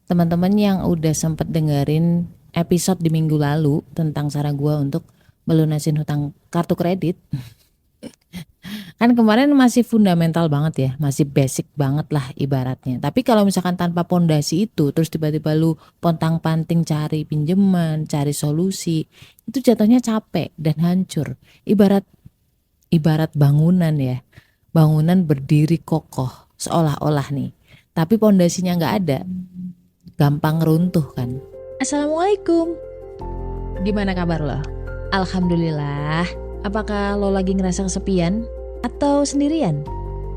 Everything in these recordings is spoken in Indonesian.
teman-teman yang udah sempet dengerin episode di minggu lalu tentang cara gue untuk melunasin hutang kartu kredit. Kan kemarin masih fundamental banget ya, masih basic banget lah ibaratnya. Tapi kalau misalkan tanpa pondasi itu, terus tiba-tiba lu pontang-panting cari pinjaman, cari solusi, itu jatuhnya capek dan hancur. Ibarat ibarat bangunan ya, bangunan berdiri kokoh seolah-olah nih, tapi pondasinya nggak ada, gampang runtuh kan. Assalamualaikum, gimana kabar lo? Alhamdulillah. Apakah lo lagi ngerasa kesepian atau sendirian?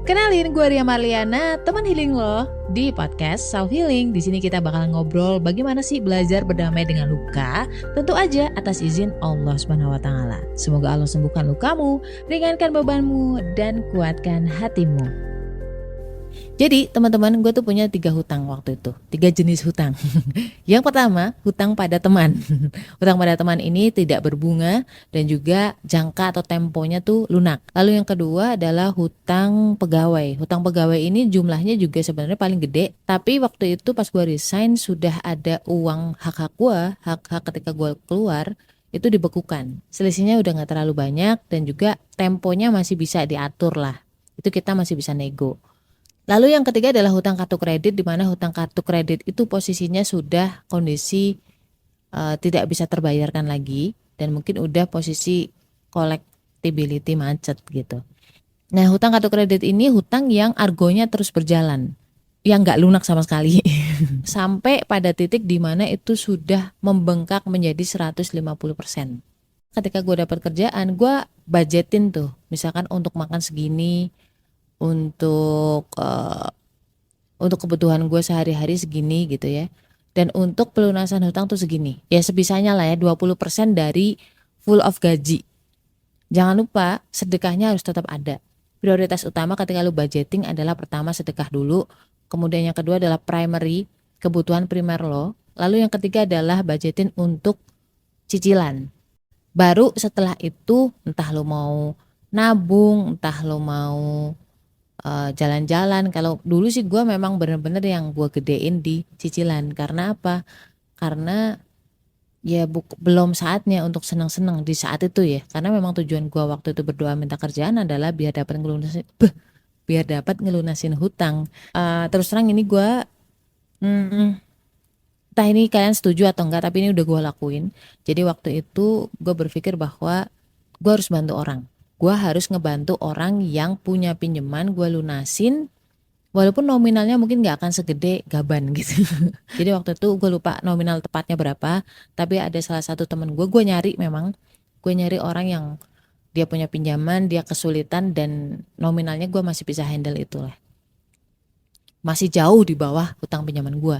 Kenalin, gue Ria Marliana, teman healing lo di podcast Self Healing. Di sini kita bakal ngobrol bagaimana sih belajar berdamai dengan luka, tentu aja atas izin Allah Subhanahu wa taala. Semoga Allah sembuhkan lukamu, ringankan bebanmu dan kuatkan hatimu. Jadi teman-teman, gue tuh punya 3 hutang waktu itu, 3 jenis hutang. Yang pertama, hutang pada teman. Hutang pada teman ini tidak berbunga dan juga jangka atau temponya tuh lunak. Lalu yang kedua adalah hutang pegawai. Hutang pegawai ini jumlahnya juga sebenarnya paling gede, tapi waktu itu pas gue resign sudah ada uang hak-hak gue, hak-hak ketika gue keluar itu dibekukan. Selisihnya udah gak terlalu banyak dan juga temponya masih bisa diatur lah. Itu kita masih bisa nego. Lalu yang ketiga adalah hutang kartu kredit, di mana hutang kartu kredit itu posisinya sudah kondisi tidak bisa terbayarkan lagi dan mungkin udah posisi collectibility macet gitu. Nah, hutang kartu kredit ini hutang yang argonya terus berjalan, yang nggak lunak sama sekali. Sampai pada titik di mana itu sudah membengkak menjadi 150%. Ketika gue dapat kerjaan, gue budgetin tuh, misalkan untuk makan segini, untuk kebutuhan gue sehari-hari segini gitu ya. Dan untuk pelunasan hutang tuh segini. Ya sebisanya lah ya, 20% dari full of gaji. Jangan lupa sedekahnya harus tetap ada. Prioritas utama ketika lu budgeting adalah pertama sedekah dulu, kemudian yang kedua adalah primary, kebutuhan primer lo. Lalu yang ketiga adalah budgeting untuk cicilan. Baru setelah itu entah lo mau nabung, entah lo mau jalan-jalan. Kalau dulu sih gue memang bener-bener yang gue gedein di cicilan. Karena apa? Karena ya belum saatnya untuk senang-senang di saat itu ya. Karena memang tujuan gue waktu itu berdoa minta kerjaan adalah biar dapat ngelunasin hutang. Terus terang ini gue entah ini kalian setuju atau enggak, tapi ini udah gue lakuin. Jadi waktu itu gue berpikir bahwa gue harus bantu orang. Gue harus ngebantu orang yang punya pinjaman, gue lunasin, walaupun nominalnya mungkin gak akan segede gaban gitu. Jadi waktu itu gue lupa nominal tepatnya berapa, tapi ada salah satu temen gue nyari orang yang dia punya pinjaman, dia kesulitan dan nominalnya gue masih bisa handle itu lah. Masih jauh di bawah hutang pinjaman gue.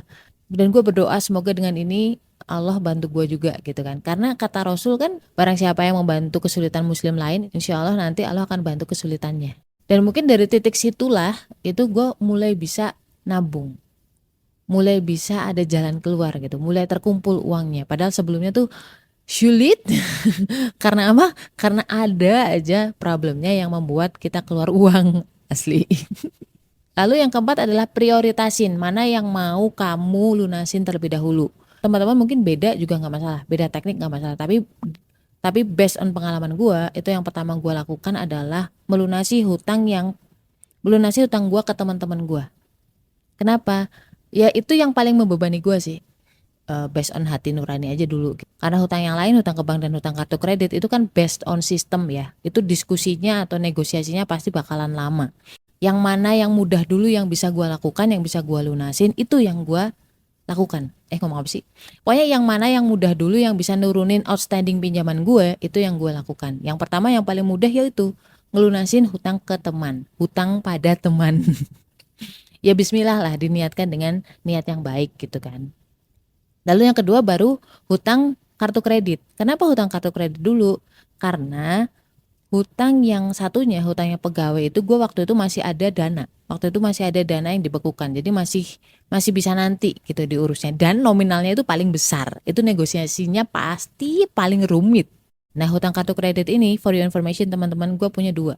Dan gue berdoa semoga dengan ini Allah bantu gue juga gitu kan. Karena kata Rasul kan, barang siapa yang membantu kesulitan muslim lain, insya Allah nanti Allah akan bantu kesulitannya. Dan mungkin dari titik situlah itu gue mulai bisa nabung, mulai bisa ada jalan keluar gitu, mulai terkumpul uangnya. Padahal sebelumnya tuh sulit. Karena apa? Karena ada aja problemnya yang membuat kita keluar uang asli. Lalu yang keempat adalah prioritasin mana yang mau kamu lunasin terlebih dahulu. Teman-teman mungkin beda juga nggak masalah, beda teknik nggak masalah. Tapi based on pengalaman gue, itu yang pertama gue lakukan adalah melunasi hutang gue ke teman-teman gue. Kenapa? Ya itu yang paling membebani gue sih. Based on hati nurani aja dulu. Karena hutang yang lain, hutang ke bank dan hutang kartu kredit itu kan based on sistem ya. Itu diskusinya atau negosiasinya pasti bakalan lama. Yang mana yang mudah dulu yang bisa gue lakukan, yang bisa gue lunasin, itu yang gue lakukan. Ngomong apa sih? Pokoknya yang mana yang mudah dulu yang bisa nurunin outstanding pinjaman gue, itu yang gue lakukan. Yang pertama yang paling mudah yaitu ngelunasin hutang ke teman, hutang pada teman. Ya bismillah lah, diniatkan dengan niat yang baik gitu kan. Lalu yang kedua baru hutang kartu kredit. Kenapa hutang kartu kredit dulu? Karena hutang yang satunya, hutangnya pegawai itu gue waktu itu masih ada dana. Waktu itu masih ada dana yang dibekukan. Jadi masih bisa nanti gitu diurusnya. Dan nominalnya itu paling besar. Itu negosiasinya pasti paling rumit. Nah, hutang kartu kredit ini, for your information teman-teman, gue punya 2.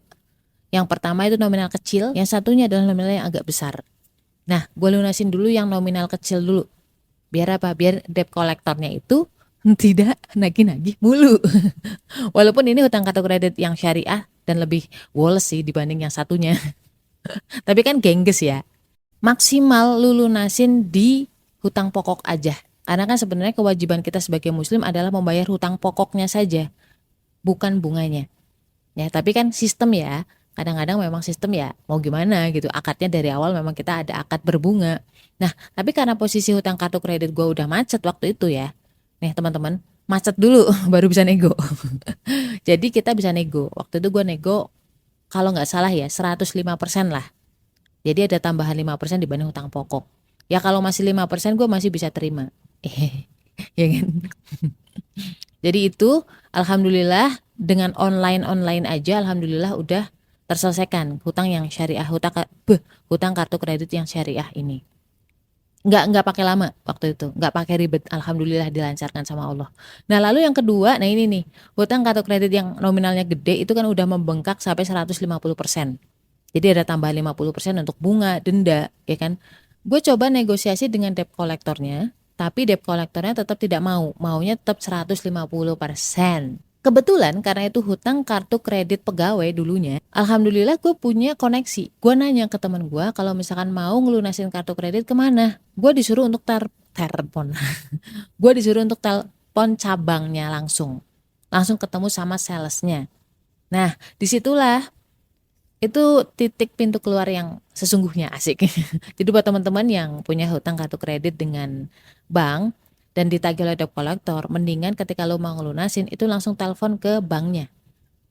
Yang pertama itu nominal kecil, yang satunya adalah nominal yang agak besar. Nah, gue lunasin dulu yang nominal kecil dulu. Biar apa? Biar debt kolektornya itu tidak nagih-nagih mulu. Walaupun ini hutang kartu kredit yang syariah dan lebih woles sih dibanding yang satunya. Tapi kan gengges ya. Maksimal lu lunasin di hutang pokok aja. Karena kan sebenarnya kewajiban kita sebagai muslim adalah membayar hutang pokoknya saja, bukan bunganya. Ya, tapi kan sistem ya. Kadang-kadang memang sistem ya mau gimana gitu. Akadnya dari awal memang kita ada akad berbunga. Nah, tapi karena posisi hutang kartu kredit gue udah macet waktu itu ya. Nih teman-teman, macet dulu baru bisa nego. Jadi kita bisa nego. Waktu itu gue nego kalau nggak salah ya 105% lah. Jadi ada tambahan 5% dibanding hutang pokok. Ya kalau masih 5% gue masih bisa terima. Ya kan? Jadi itu alhamdulillah dengan online aja alhamdulillah udah terselesaikan hutang yang syariah, hutang kartu kredit yang syariah ini. Nggak pakai lama waktu itu, nggak pakai ribet, alhamdulillah dilancarkan sama Allah. Nah lalu yang kedua, nah ini nih, hutang kartu kredit yang nominalnya gede itu kan udah membengkak sampai 150%. Jadi ada tambahan 50% untuk bunga, denda, ya kan. Gue coba negosiasi dengan debt kolektornya, tapi debt kolektornya tetap tidak mau, maunya tetap 150%. Kebetulan karena itu hutang kartu kredit pegawai dulunya, alhamdulillah gue punya koneksi. Gue nanya ke teman gue kalau misalkan mau ngelunasin kartu kredit kemana. Gue disuruh untuk telepon. Gue disuruh untuk telepon cabangnya langsung ketemu sama salesnya. Nah disitulah itu titik pintu keluar yang sesungguhnya, asik. Jadi buat teman-teman yang punya hutang kartu kredit dengan bank dan ditagih oleh debt collector, mendingan ketika lo mau ngelunasin itu langsung telepon ke banknya.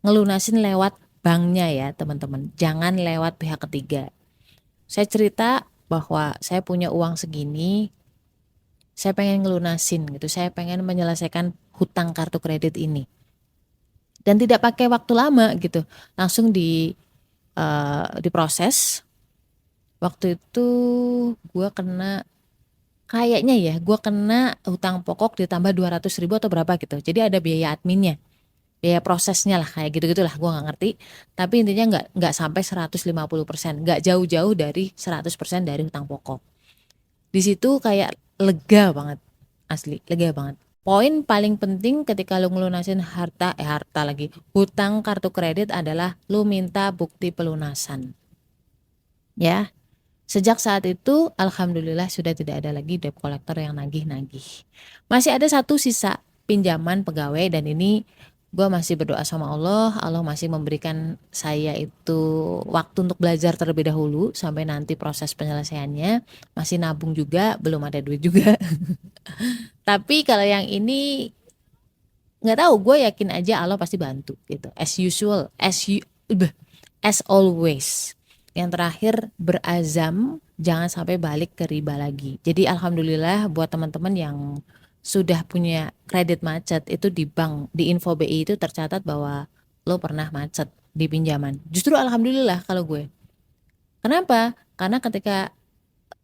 Ngelunasin lewat banknya ya teman-teman, jangan lewat pihak ketiga. Saya cerita bahwa saya punya uang segini, saya pengen ngelunasin gitu, saya pengen menyelesaikan hutang kartu kredit ini. Dan tidak pakai waktu lama gitu, langsung diproses. Waktu itu gue kena hutang pokok ditambah 200.000 atau berapa gitu. Jadi ada biaya adminnya, biaya prosesnya lah kayak gitu-gitulah, gue nggak ngerti. Tapi intinya nggak sampai 150%, nggak jauh-jauh dari 100% dari hutang pokok. Di situ kayak lega banget, asli lega banget. Poin paling penting ketika lu ngelunasin hutang kartu kredit adalah lu minta bukti pelunasan. Ya, sejak saat itu alhamdulillah sudah tidak ada lagi debt collector yang nagih-nagih. Masih ada satu sisa pinjaman pegawai dan ini gue masih berdoa sama Allah masih memberikan saya itu waktu untuk belajar terlebih dahulu sampai nanti proses penyelesaiannya. Masih nabung juga, belum ada duit juga. Tapi kalau yang ini nggak tahu, gue yakin aja Allah pasti bantu gitu. As usual, as always. Yang terakhir berazam jangan sampai balik ke riba lagi. Jadi alhamdulillah buat teman-teman yang sudah punya kredit macet itu di bank, di Info BI itu tercatat bahwa lo pernah macet di pinjaman. Justru alhamdulillah kalau gue. Kenapa? Karena ketika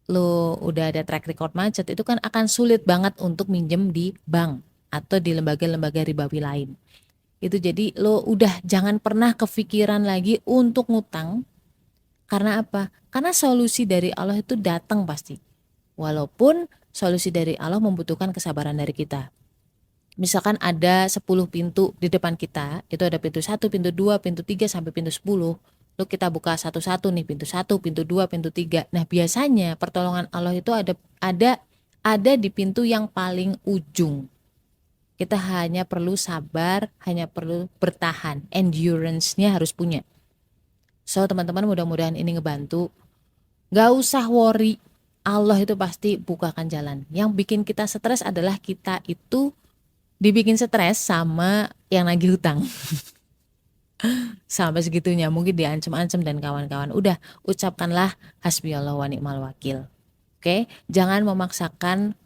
lo udah ada track record macet itu kan akan sulit banget untuk minjem di bank atau di lembaga-lembaga ribawi lain. Itu jadi lo udah jangan pernah kepikiran lagi untuk ngutang. Karena apa? Karena solusi dari Allah itu datang pasti. Walaupun solusi dari Allah membutuhkan kesabaran dari kita. Misalkan ada 10 pintu di depan kita, itu ada pintu 1, pintu 2, pintu 3 sampai pintu 10. Lalu kita buka satu-satu nih, pintu 1, pintu 2, pintu 3. Nah, biasanya pertolongan Allah itu ada di pintu yang paling ujung. Kita hanya perlu sabar, hanya perlu bertahan. Endurance-nya harus punya. So teman-teman mudah-mudahan ini ngebantu. Gak usah worry, Allah itu pasti bukakan jalan. Yang bikin kita stres adalah kita itu dibikin stres sama yang nagih hutang. Sampai segitunya, mungkin diancam-ancam dan kawan-kawan. Udah, ucapkanlah hasbiyallah wa ni'mal wakil. Oke, jangan memaksakan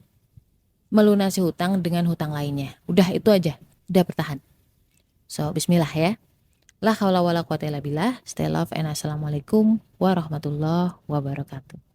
melunasi hutang dengan hutang lainnya. Udah itu aja, udah bertahan. So bismillah ya. La haula wala quwata illa billah. Stay love and assalamualaikum warahmatullahi wabarakatuh.